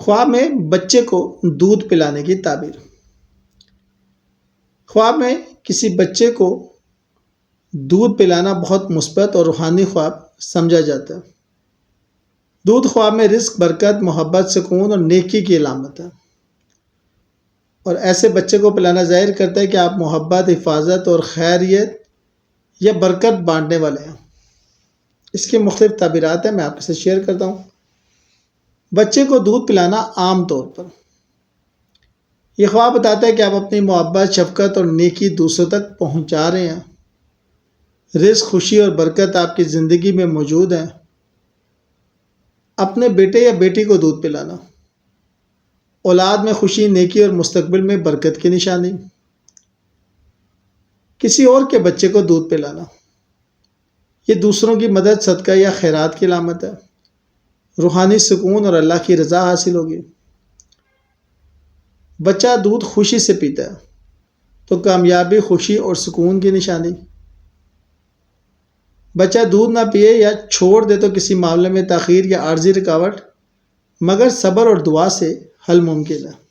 خواب میں بچے کو دودھ پلانے کی تعبیر۔ خواب میں کسی بچے کو دودھ پلانا بہت مثبت اور روحانی خواب سمجھا جاتا ہے۔ دودھ خواب میں رزق، برکت، محبت، سکون اور نیکی کی علامت ہے، اور ایسے بچے کو پلانا ظاہر کرتا ہے کہ آپ محبت، حفاظت اور خیریت یا برکت بانٹنے والے ہیں۔ اس کی مختلف تعبیرات ہیں، میں آپ کے ساتھ شیئر کرتا ہوں۔ بچے کو دودھ پلانا عام طور پر یہ خواب بتاتا ہے کہ آپ اپنی محبت، شفقت اور نیکی دوسروں تک پہنچا رہے ہیں۔ رزق، خوشی اور برکت آپ کی زندگی میں موجود ہیں۔ اپنے بیٹے یا بیٹی کو دودھ پلانا اولاد میں خوشی، نیکی اور مستقبل میں برکت کی نشانی۔ کسی اور کے بچے کو دودھ پلانا یہ دوسروں کی مدد، صدقہ یا خیرات کی علامت ہے۔ روحانی سکون اور اللہ کی رضا حاصل ہوگی۔ بچہ دودھ خوشی سے پیتا ہے تو کامیابی، خوشی اور سکون کی نشانی۔ بچہ دودھ نہ پیے یا چھوڑ دے تو کسی معاملے میں تاخیر یا عارضی رکاوٹ، مگر صبر اور دعا سے حل ممکن ہے۔